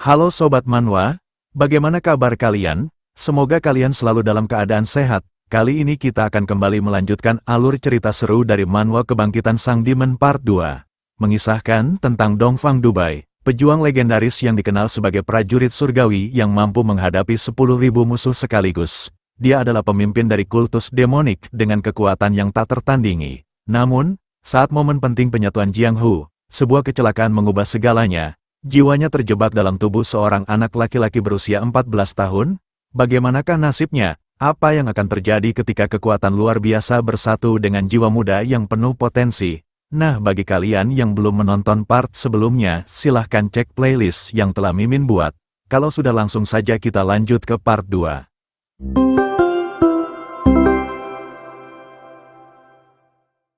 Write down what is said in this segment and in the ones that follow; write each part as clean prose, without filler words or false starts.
Halo Sobat Manhwa, bagaimana kabar kalian? Semoga kalian selalu dalam keadaan sehat. Kali ini kita akan kembali melanjutkan alur cerita seru dari Manhwa Kebangkitan Sang Demon Part 2. Mengisahkan tentang Dongfang Dubai, pejuang legendaris yang dikenal sebagai prajurit surgawi yang mampu menghadapi 10.000 musuh sekaligus. Dia adalah pemimpin dari kultus demonik dengan kekuatan yang tak tertandingi. Namun, saat momen penting penyatuan Jianghu, sebuah kecelakaan mengubah segalanya. Jiwanya terjebak dalam tubuh seorang anak laki-laki berusia 14 tahun. Bagaimanakah nasibnya? Apa yang akan terjadi ketika kekuatan luar biasa bersatu dengan jiwa muda yang penuh potensi? Nah, bagi kalian yang belum menonton part sebelumnya, silahkan cek playlist yang telah Mimin buat. Kalau sudah, langsung saja kita lanjut ke part 2.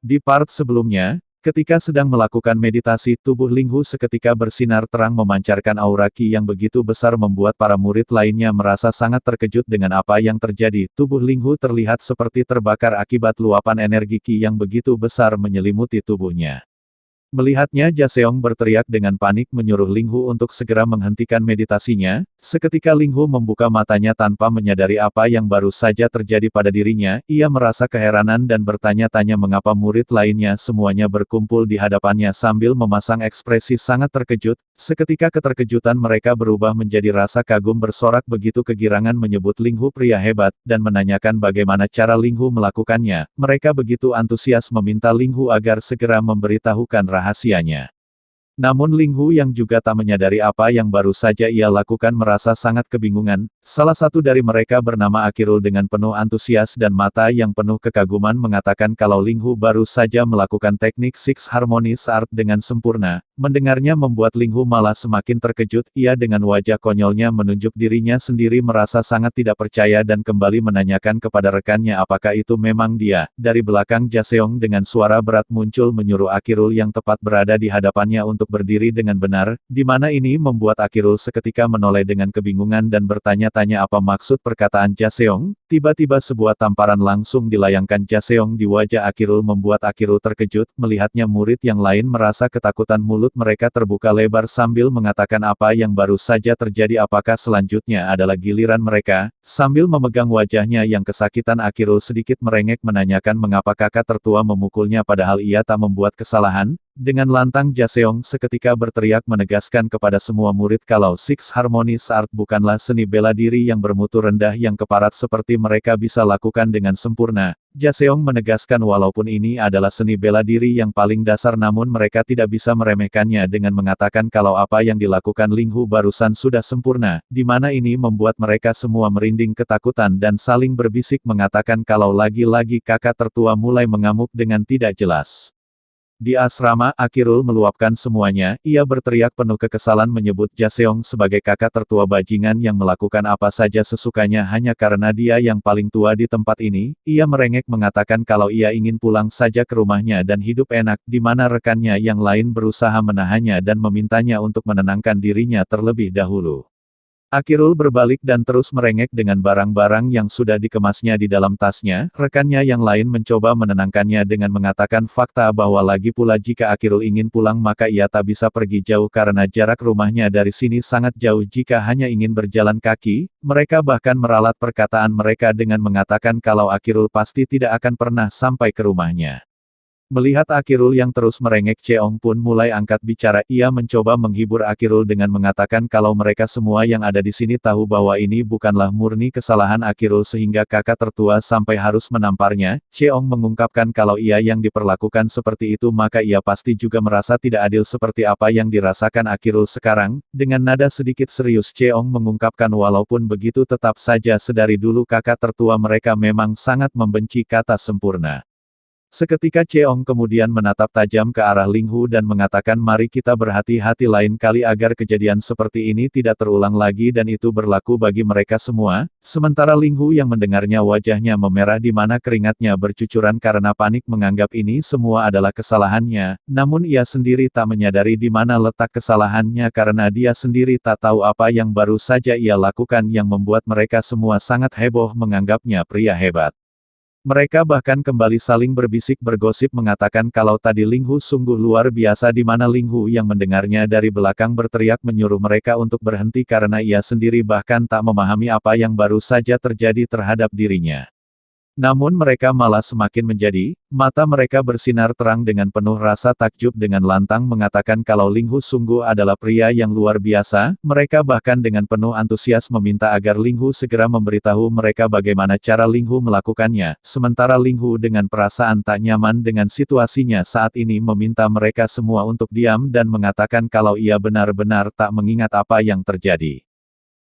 Di part sebelumnya, ketika sedang melakukan meditasi, tubuh Linghu seketika bersinar terang memancarkan aura Qi yang begitu besar membuat para murid lainnya merasa sangat terkejut dengan apa yang terjadi. Tubuh Linghu terlihat seperti terbakar akibat luapan energi Qi yang begitu besar menyelimuti tubuhnya. Melihatnya, Jaseong berteriak dengan panik menyuruh Linghu untuk segera menghentikan meditasinya. Seketika Linghu membuka matanya tanpa menyadari apa yang baru saja terjadi pada dirinya. Ia merasa keheranan dan bertanya-tanya mengapa murid lainnya semuanya berkumpul di hadapannya sambil memasang ekspresi sangat terkejut. Seketika keterkejutan mereka berubah menjadi rasa kagum bersorak begitu kegirangan menyebut Linghu pria hebat, dan menanyakan bagaimana cara Linghu melakukannya. Mereka begitu antusias meminta Linghu agar segera memberitahukan rahasianya. Namun Linghu yang juga tak menyadari apa yang baru saja ia lakukan merasa sangat kebingungan. Salah satu dari mereka bernama Akirul dengan penuh antusias dan mata yang penuh kekaguman mengatakan kalau Linghu baru saja melakukan teknik Six Harmonious Art dengan sempurna. Mendengarnya membuat Linghu malah semakin terkejut. Ia dengan wajah konyolnya menunjuk dirinya sendiri merasa sangat tidak percaya dan kembali menanyakan kepada rekannya apakah itu memang dia. Dari belakang Jaseong dengan suara berat muncul menyuruh Akirul yang tepat berada di hadapannya untuk berdiri dengan benar. Di mana ini membuat Akirul seketika menoleh dengan kebingungan dan bertanya-tanya apa maksud perkataan Jaseong. Tiba-tiba sebuah tamparan langsung dilayangkan Jaseong di wajah Akirul membuat Akirul terkejut. Melihatnya murid yang lain merasa ketakutan, mulut mereka terbuka lebar sambil mengatakan apa yang baru saja terjadi, apakah selanjutnya adalah giliran mereka. Sambil memegang wajahnya yang kesakitan, Akirul sedikit merengek menanyakan mengapa kakak tertua memukulnya padahal ia tak membuat kesalahan. Dengan lantang Jaseong seketika berteriak menegaskan kepada semua murid kalau Six Harmonious Art bukanlah seni bela diri yang bermutu rendah yang keparat seperti mereka bisa lakukan dengan sempurna. Jaseong menegaskan walaupun ini adalah seni bela diri yang paling dasar namun mereka tidak bisa meremehkannya dengan mengatakan kalau apa yang dilakukan Linghu barusan sudah sempurna, di mana ini membuat mereka semua merinding ketakutan dan saling berbisik mengatakan kalau lagi-lagi kakak tertua mulai mengamuk dengan tidak jelas. Di asrama, Akirul meluapkan semuanya. Ia berteriak penuh kekesalan menyebut Jaseong sebagai kakak tertua bajingan yang melakukan apa saja sesukanya hanya karena dia yang paling tua di tempat ini. Ia merengek mengatakan kalau ia ingin pulang saja ke rumahnya dan hidup enak, di mana rekannya yang lain berusaha menahannya dan memintanya untuk menenangkan dirinya terlebih dahulu. Akirul berbalik dan terus merengek dengan barang-barang yang sudah dikemasnya di dalam tasnya. Rekannya yang lain mencoba menenangkannya dengan mengatakan fakta bahwa lagi pula jika Akirul ingin pulang maka ia tak bisa pergi jauh karena jarak rumahnya dari sini sangat jauh jika hanya ingin berjalan kaki. Mereka bahkan meralat perkataan mereka dengan mengatakan kalau Akirul pasti tidak akan pernah sampai ke rumahnya. Melihat Akirul yang terus merengek, Cheong pun mulai angkat bicara. Ia mencoba menghibur Akirul dengan mengatakan kalau mereka semua yang ada di sini tahu bahwa ini bukanlah murni kesalahan Akirul sehingga kakak tertua sampai harus menamparnya. Cheong mengungkapkan kalau ia yang diperlakukan seperti itu maka ia pasti juga merasa tidak adil seperti apa yang dirasakan Akirul sekarang. Dengan nada sedikit serius Cheong mengungkapkan walaupun begitu tetap saja sedari dulu kakak tertua mereka memang sangat membenci kata sempurna. Seketika Cheong kemudian menatap tajam ke arah Linghu dan mengatakan mari kita berhati-hati lain kali agar kejadian seperti ini tidak terulang lagi dan itu berlaku bagi mereka semua. Sementara Linghu yang mendengarnya wajahnya memerah di mana keringatnya bercucuran karena panik menganggap ini semua adalah kesalahannya, namun ia sendiri tak menyadari di mana letak kesalahannya karena dia sendiri tak tahu apa yang baru saja ia lakukan yang membuat mereka semua sangat heboh menganggapnya pria hebat. Mereka bahkan kembali saling berbisik bergosip mengatakan kalau tadi Ling Hu sungguh luar biasa di mana Ling Hu yang mendengarnya dari belakang berteriak menyuruh mereka untuk berhenti karena ia sendiri bahkan tak memahami apa yang baru saja terjadi terhadap dirinya. Namun mereka malah semakin menjadi, mata mereka bersinar terang dengan penuh rasa takjub dengan lantang mengatakan kalau Ling Hu sungguh adalah pria yang luar biasa, mereka bahkan dengan penuh antusias meminta agar Ling Hu segera memberitahu mereka bagaimana cara Ling Hu melakukannya, sementara Ling Hu dengan perasaan tak nyaman dengan situasinya saat ini meminta mereka semua untuk diam dan mengatakan kalau ia benar-benar tak mengingat apa yang terjadi.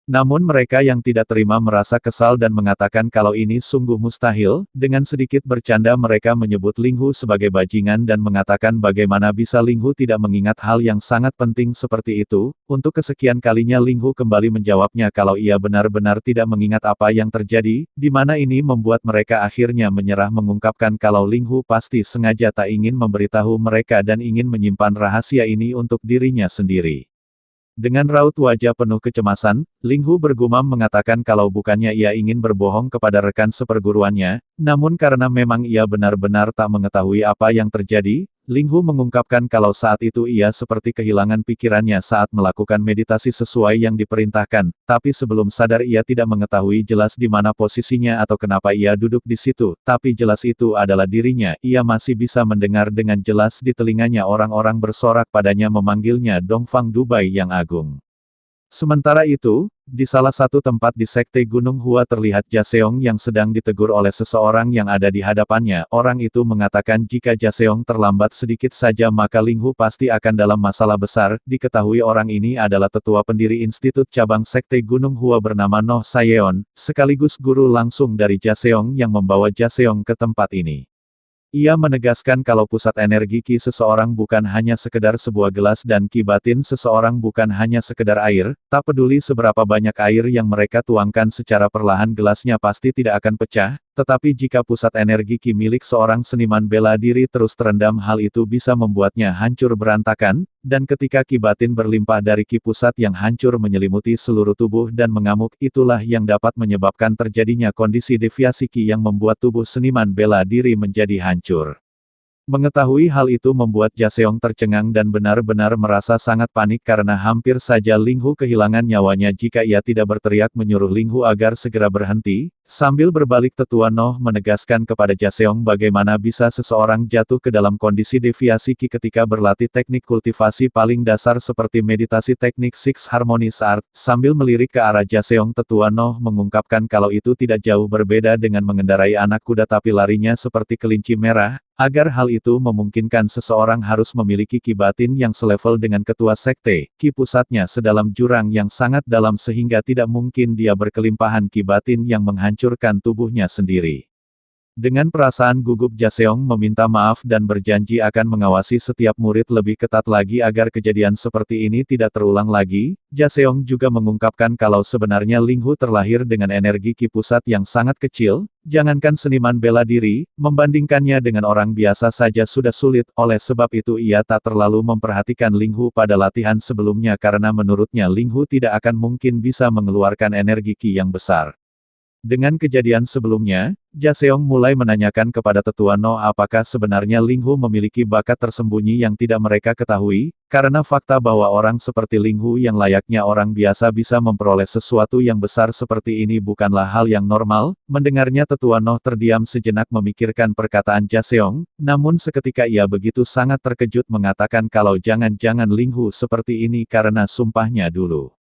Namun mereka yang tidak terima merasa kesal dan mengatakan kalau ini sungguh mustahil, dengan sedikit bercanda mereka menyebut Ling Hu sebagai bajingan dan mengatakan bagaimana bisa Ling Hu tidak mengingat hal yang sangat penting seperti itu, untuk kesekian kalinya Ling Hu kembali menjawabnya kalau ia benar-benar tidak mengingat apa yang terjadi, di mana ini membuat mereka akhirnya menyerah mengungkapkan kalau Ling Hu pasti sengaja tak ingin memberitahu mereka dan ingin menyimpan rahasia ini untuk dirinya sendiri. Dengan raut wajah penuh kecemasan, Ling Hu bergumam mengatakan kalau bukannya ia ingin berbohong kepada rekan seperguruannya, namun karena memang ia benar-benar tak mengetahui apa yang terjadi, Ling Hu mengungkapkan kalau saat itu ia seperti kehilangan pikirannya saat melakukan meditasi sesuai yang diperintahkan, tapi sebelum sadar ia tidak mengetahui jelas di mana posisinya atau kenapa ia duduk di situ, tapi jelas itu adalah dirinya, ia masih bisa mendengar dengan jelas di telinganya orang-orang bersorak padanya memanggilnya Dongfang Dubai yang agung. Sementara itu, di salah satu tempat di Sekte Gunung Hua terlihat Jaseong yang sedang ditegur oleh seseorang yang ada di hadapannya. Orang itu mengatakan jika Jaseong terlambat sedikit saja maka Ling Hu pasti akan dalam masalah besar. Diketahui orang ini adalah tetua pendiri Institut Cabang Sekte Gunung Hua bernama Noh Sayeon, sekaligus guru langsung dari Jaseong yang membawa Jaseong ke tempat ini. Ia menegaskan kalau pusat energi Ki seseorang bukan hanya sekedar sebuah gelas dan Ki batin seseorang bukan hanya sekedar air, tak peduli seberapa banyak air yang mereka tuangkan secara perlahan gelasnya pasti tidak akan pecah, tetapi jika pusat energi Ki milik seorang seniman bela diri terus terendam hal itu bisa membuatnya hancur berantakan, dan ketika Ki batin berlimpah dari Ki pusat yang hancur menyelimuti seluruh tubuh dan mengamuk itulah yang dapat menyebabkan terjadinya kondisi deviasi Ki yang membuat tubuh seniman bela diri menjadi hancur. Mengetahui hal itu membuat Jaseong tercengang dan benar-benar merasa sangat panik karena hampir saja Ling Hu kehilangan nyawanya jika ia tidak berteriak menyuruh Ling Hu agar segera berhenti. Sambil berbalik tetua Noh menegaskan kepada Jaseong bagaimana bisa seseorang jatuh ke dalam kondisi deviasi Ki ketika berlatih teknik kultivasi paling dasar seperti meditasi teknik Six Harmonious Art. Sambil melirik ke arah Jaseong tetua Noh mengungkapkan kalau itu tidak jauh berbeda dengan mengendarai anak kuda tapi larinya seperti kelinci merah. Agar hal itu memungkinkan seseorang harus memiliki Ki batin yang selevel dengan ketua sekte, Ki pusatnya sedalam jurang yang sangat dalam sehingga tidak mungkin dia berkelimpahan Ki batin yang menghancurkan tubuhnya sendiri. Dengan perasaan gugup Jaseong meminta maaf dan berjanji akan mengawasi setiap murid lebih ketat lagi agar kejadian seperti ini tidak terulang lagi. Jaseong juga mengungkapkan kalau sebenarnya Ling Hu terlahir dengan energi Ki pusat yang sangat kecil, jangankan seniman bela diri, membandingkannya dengan orang biasa saja sudah sulit, oleh sebab itu ia tak terlalu memperhatikan Ling Hu pada latihan sebelumnya karena menurutnya Ling Hu tidak akan mungkin bisa mengeluarkan energi Ki yang besar. Dengan kejadian sebelumnya, Jaseong mulai menanyakan kepada tetua Noh apakah sebenarnya Ling Hu memiliki bakat tersembunyi yang tidak mereka ketahui, karena fakta bahwa orang seperti Ling Hu yang layaknya orang biasa bisa memperoleh sesuatu yang besar seperti ini bukanlah hal yang normal. Mendengarnya tetua Noh terdiam sejenak memikirkan perkataan Jaseong, namun seketika ia begitu sangat terkejut mengatakan kalau jangan-jangan Ling Hu seperti ini karena sumpahnya dulu.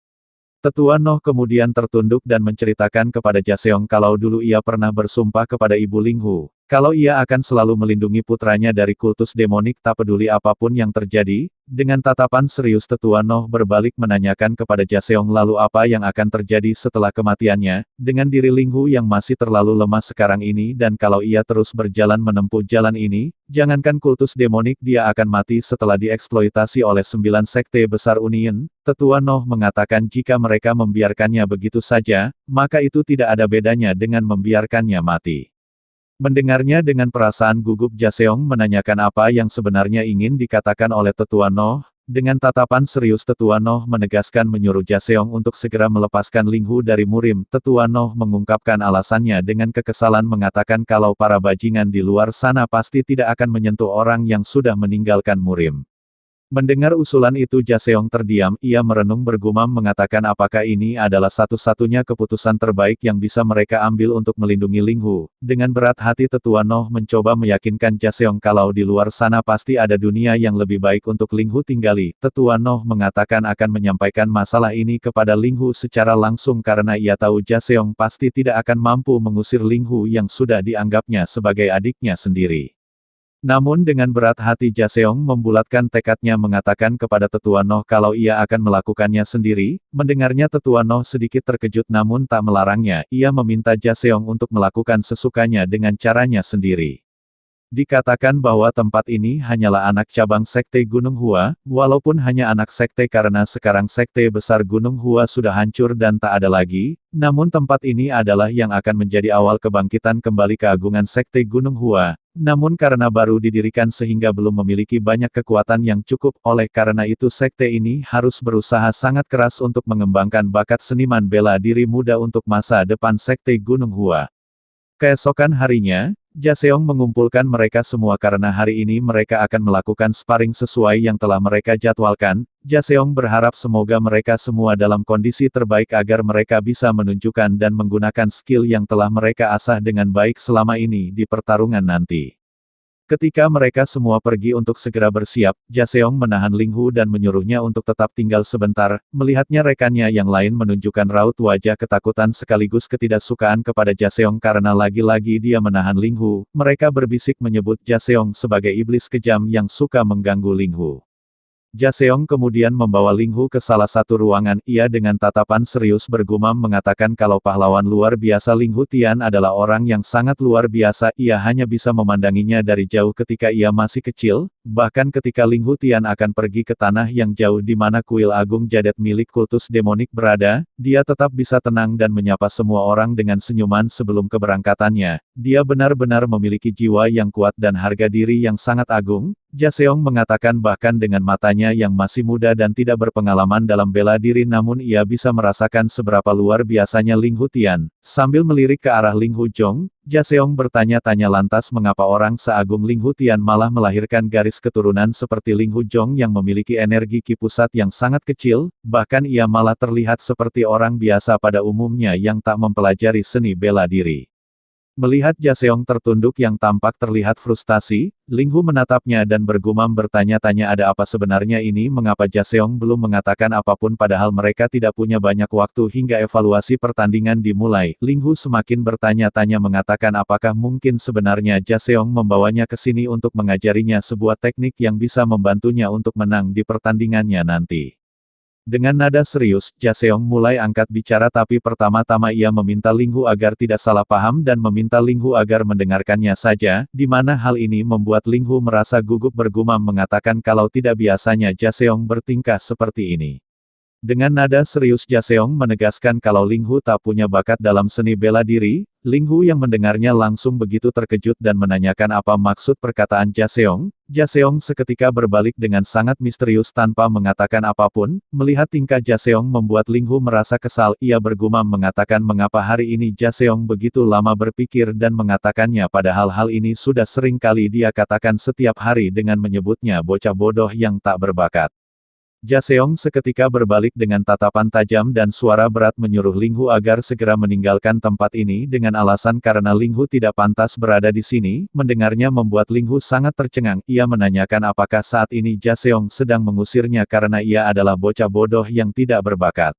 Tetua Noh kemudian tertunduk dan menceritakan kepada Jaseong kalau dulu ia pernah bersumpah kepada Ibu Ling Hu, kalau ia akan selalu melindungi putranya dari kultus demonik tak peduli apapun yang terjadi. Dengan tatapan serius tetua Noh berbalik menanyakan kepada Jaseong lalu apa yang akan terjadi setelah kematiannya, dengan diri Ling Hu yang masih terlalu lemah sekarang ini dan kalau ia terus berjalan menempuh jalan ini, jangankan kultus demonik dia akan mati setelah dieksploitasi oleh 9 sekte besar Union. Tetua Noh mengatakan jika mereka membiarkannya begitu saja, maka itu tidak ada bedanya dengan membiarkannya mati. Mendengarnya dengan perasaan gugup Jaseong menanyakan apa yang sebenarnya ingin dikatakan oleh tetua Noh, Dengan tatapan serius Tetua Noh menegaskan menyuruh Jaseong untuk segera melepaskan Ling Hu dari Murim. Tetua Noh mengungkapkan alasannya dengan kekesalan mengatakan kalau para bajingan di luar sana pasti tidak akan menyentuh orang yang sudah meninggalkan Murim. Mendengar usulan itu Jaseong terdiam, ia merenung bergumam mengatakan apakah ini adalah satu-satunya keputusan terbaik yang bisa mereka ambil untuk melindungi Ling Hu. Dengan berat hati Tetua Noh mencoba meyakinkan Jaseong kalau di luar sana pasti ada dunia yang lebih baik untuk Ling Hu tinggali. Tetua Noh mengatakan akan menyampaikan masalah ini kepada Ling Hu secara langsung karena ia tahu Jaseong pasti tidak akan mampu mengusir Ling Hu yang sudah dianggapnya sebagai adiknya sendiri. Namun dengan berat hati Jaseong membulatkan tekadnya mengatakan kepada Tetua Noh kalau ia akan melakukannya sendiri. Mendengarnya Tetua Noh sedikit terkejut namun tak melarangnya, ia meminta Jaseong untuk melakukan sesukanya dengan caranya sendiri. Dikatakan bahwa tempat ini hanyalah anak cabang Sekte Gunung Hua, walaupun hanya anak sekte karena sekarang Sekte Besar Gunung Hua sudah hancur dan tak ada lagi, namun tempat ini adalah yang akan menjadi awal kebangkitan kembali keagungan Sekte Gunung Hua. Namun karena baru didirikan sehingga belum memiliki banyak kekuatan yang cukup, oleh karena itu sekte ini harus berusaha sangat keras untuk mengembangkan bakat seniman bela diri muda untuk masa depan Sekte Gunung Hua. Keesokan harinya, Jaseong mengumpulkan mereka semua karena hari ini mereka akan melakukan sparring sesuai yang telah mereka jadwalkan. Jaseong berharap semoga mereka semua dalam kondisi terbaik agar mereka bisa menunjukkan dan menggunakan skill yang telah mereka asah dengan baik selama ini di pertarungan nanti. Ketika mereka semua pergi untuk segera bersiap, Jaseong menahan Ling Hu dan menyuruhnya untuk tetap tinggal sebentar. Melihatnya rekannya yang lain menunjukkan raut wajah ketakutan sekaligus ketidaksukaan kepada Jaseong karena lagi-lagi dia menahan Ling Hu. Mereka berbisik menyebut Jaseong sebagai iblis kejam yang suka mengganggu Ling Hu. Jaseong kemudian membawa Ling Hu ke salah satu ruangan. Ia dengan tatapan serius bergumam mengatakan kalau pahlawan luar biasa Ling Hu Tian adalah orang yang sangat luar biasa. Ia hanya bisa memandanginya dari jauh ketika ia masih kecil, bahkan ketika Ling Hu Tian akan pergi ke tanah yang jauh di mana kuil agung jadet milik kultus demonik berada, dia tetap bisa tenang dan menyapa semua orang dengan senyuman sebelum keberangkatannya. Dia benar-benar memiliki jiwa yang kuat dan harga diri yang sangat agung. Jaseong mengatakan bahkan dengan matanya yang masih muda dan tidak berpengalaman dalam bela diri namun ia bisa merasakan seberapa luar biasanya Ling Hu Tian. Sambil melirik ke arah Ling Hu Jong, Jaseong bertanya-tanya lantas mengapa orang seagung Ling Hu Tian malah melahirkan garis keturunan seperti Ling Hu Jong yang memiliki energi ki pusat yang sangat kecil, bahkan ia malah terlihat seperti orang biasa pada umumnya yang tak mempelajari seni bela diri. Melihat Jaseong tertunduk yang tampak terlihat frustasi, Ling Hu menatapnya dan bergumam bertanya-tanya ada apa sebenarnya ini mengapa Jaseong belum mengatakan apapun padahal mereka tidak punya banyak waktu hingga evaluasi pertandingan dimulai. Ling Hu semakin bertanya-tanya mengatakan apakah mungkin sebenarnya Jaseong membawanya ke sini untuk mengajarinya sebuah teknik yang bisa membantunya untuk menang di pertandingannya nanti. Dengan nada serius, Jaseong mulai angkat bicara tapi pertama-tama ia meminta Ling Hu agar tidak salah paham dan meminta Ling Hu agar mendengarkannya saja, di mana hal ini membuat Ling Hu merasa gugup bergumam mengatakan kalau tidak biasanya Jaseong bertingkah seperti ini. Dengan nada serius Jaseong menegaskan kalau Ling Hu tak punya bakat dalam seni bela diri. Ling Hu yang mendengarnya langsung begitu terkejut dan menanyakan apa maksud perkataan Jaseong. Jaseong seketika berbalik dengan sangat misterius tanpa mengatakan apapun. Melihat tingkah Jaseong membuat Ling Hu merasa kesal. Ia bergumam mengatakan mengapa hari ini Jaseong begitu lama berpikir dan mengatakannya padahal hal ini sudah sering kali dia katakan setiap hari dengan menyebutnya bocah bodoh yang tak berbakat. Jaseong seketika berbalik dengan tatapan tajam dan suara berat menyuruh Ling Hu agar segera meninggalkan tempat ini dengan alasan karena Ling Hu tidak pantas berada di sini. Mendengarnya membuat Ling Hu sangat tercengang. Ia menanyakan apakah saat ini Jaseong sedang mengusirnya karena ia adalah bocah bodoh yang tidak berbakat.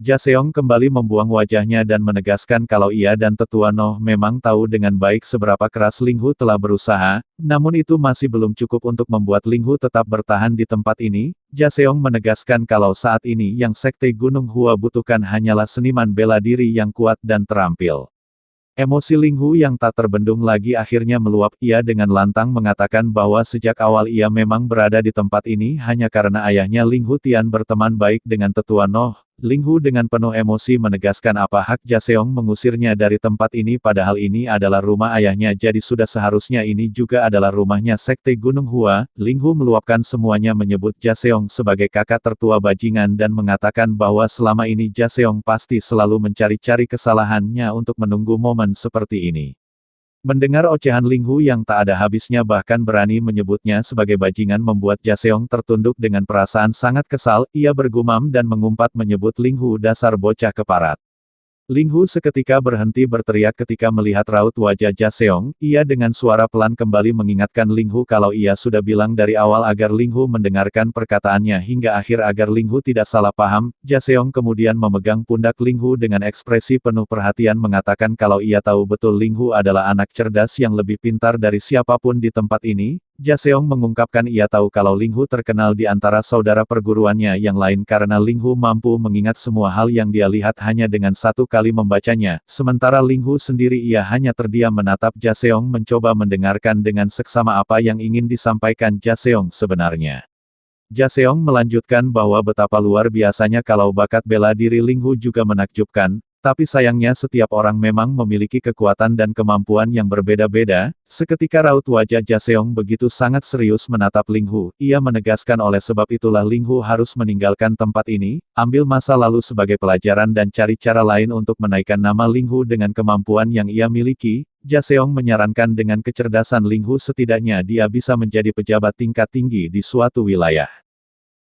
Jaseong kembali membuang wajahnya dan menegaskan kalau ia dan Tetua Noh memang tahu dengan baik seberapa keras Ling Hu telah berusaha, namun itu masih belum cukup untuk membuat Ling Hu tetap bertahan di tempat ini. Jaseong menegaskan kalau saat ini yang Sekte Gunung Hua butuhkan hanyalah seniman bela diri yang kuat dan terampil. Emosi Ling Hu yang tak terbendung lagi akhirnya meluap. Ia dengan lantang mengatakan bahwa sejak awal ia memang berada di tempat ini hanya karena ayahnya Ling Hu Tian berteman baik dengan Tetua Noh. Ling Hu dengan penuh emosi menegaskan apa hak Jaseong mengusirnya dari tempat ini padahal ini adalah rumah ayahnya jadi sudah seharusnya ini juga adalah rumahnya Sekte Gunung Hua. Ling Hu meluapkan semuanya menyebut Jaseong sebagai kakak tertua bajingan dan mengatakan bahwa selama ini Jaseong pasti selalu mencari-cari kesalahannya untuk menunggu momen seperti ini. Mendengar ocehan Ling Hu yang tak ada habisnya bahkan berani menyebutnya sebagai bajingan membuat Jaseong tertunduk dengan perasaan sangat kesal, ia bergumam dan mengumpat menyebut Ling Hu dasar bocah keparat. Ling Hu seketika berhenti berteriak ketika melihat raut wajah Jaseong, ia dengan suara pelan kembali mengingatkan Ling Hu kalau ia sudah bilang dari awal agar Ling Hu mendengarkan perkataannya hingga akhir agar Ling Hu tidak salah paham. Jaseong kemudian memegang pundak Ling Hu dengan ekspresi penuh perhatian mengatakan kalau ia tahu betul Ling Hu adalah anak cerdas yang lebih pintar dari siapapun di tempat ini. Jaseong mengungkapkan ia tahu kalau Ling Hu terkenal di antara saudara perguruannya yang lain karena Ling Hu mampu mengingat semua hal yang dia lihat hanya dengan satu kali membacanya, sementara Ling Hu sendiri ia hanya terdiam menatap Jaseong mencoba mendengarkan dengan seksama apa yang ingin disampaikan Jaseong sebenarnya. Jaseong melanjutkan bahwa betapa luar biasanya kalau bakat bela diri Ling Hu juga menakjubkan. Tapi sayangnya setiap orang memang memiliki kekuatan dan kemampuan yang berbeda-beda. Seketika raut wajah Jaseong begitu sangat serius menatap Ling Hu. Ia menegaskan oleh sebab itulah Ling Hu harus meninggalkan tempat ini, ambil masa lalu sebagai pelajaran dan cari cara lain untuk menaikkan nama Ling Hu dengan kemampuan yang ia miliki. Jaseong menyarankan dengan kecerdasan Ling Hu setidaknya dia bisa menjadi pejabat tingkat tinggi di suatu wilayah.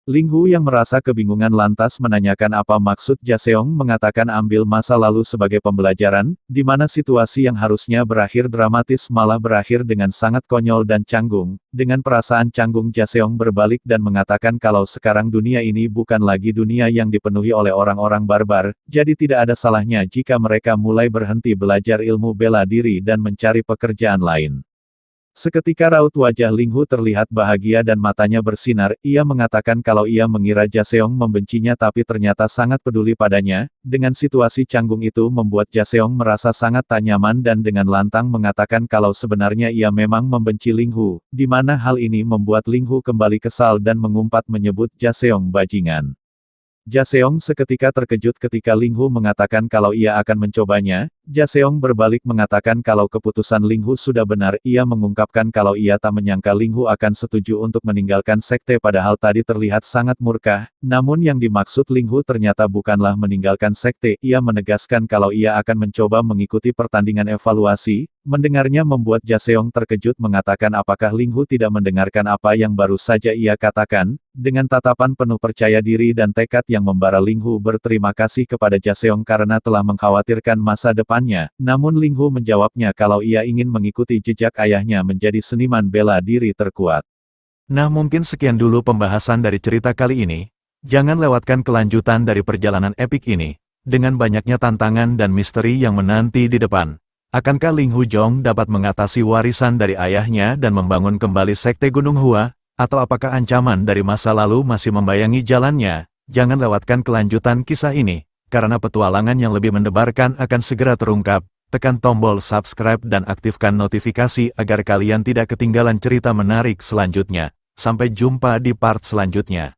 Ling Hu yang merasa kebingungan lantas menanyakan apa maksud Jaseong mengatakan ambil masa lalu sebagai pembelajaran, di mana situasi yang harusnya berakhir dramatis malah berakhir dengan sangat konyol dan canggung. Dengan perasaan canggung Jaseong berbalik dan mengatakan kalau sekarang dunia ini bukan lagi dunia yang dipenuhi oleh orang-orang barbar, jadi tidak ada salahnya jika mereka mulai berhenti belajar ilmu bela diri dan mencari pekerjaan lain. Seketika raut wajah Ling Hu terlihat bahagia dan matanya bersinar, ia mengatakan kalau ia mengira Jaseong membencinya tapi ternyata sangat peduli padanya. Dengan situasi canggung itu membuat Jaseong merasa sangat tak nyaman dan dengan lantang mengatakan kalau sebenarnya ia memang membenci Ling Hu, di mana hal ini membuat Ling Hu kembali kesal dan mengumpat menyebut Jaseong bajingan. Jaseong seketika terkejut ketika Ling Hu mengatakan kalau ia akan mencobanya. Jaseong berbalik mengatakan kalau keputusan Ling Hu sudah benar. Ia mengungkapkan kalau ia tak menyangka Ling Hu akan setuju untuk meninggalkan sekte padahal tadi terlihat sangat murka. Namun yang dimaksud Ling Hu ternyata bukanlah meninggalkan sekte. Ia menegaskan kalau ia akan mencoba mengikuti pertandingan evaluasi. Mendengarnya membuat Jaseong terkejut mengatakan apakah Ling Hu tidak mendengarkan apa yang baru saja ia katakan. Dengan tatapan penuh percaya diri dan tekad yang membara Ling Hu berterima kasih kepada Jaseong karena telah mengkhawatirkan masa depannya, namun Ling Hu menjawabnya kalau ia ingin mengikuti jejak ayahnya menjadi seniman bela diri terkuat. Nah mungkin sekian dulu pembahasan dari cerita kali ini, jangan lewatkan kelanjutan dari perjalanan epik ini, dengan banyaknya tantangan dan misteri yang menanti di depan. Akankah Ling Hu Jong dapat mengatasi warisan dari ayahnya dan membangun kembali Sekte Gunung Hua? Atau apakah ancaman dari masa lalu masih membayangi jalannya? Jangan lewatkan kelanjutan kisah ini, karena petualangan yang lebih mendebarkan akan segera terungkap. Tekan tombol subscribe dan aktifkan notifikasi agar kalian tidak ketinggalan cerita menarik selanjutnya. Sampai jumpa di part selanjutnya.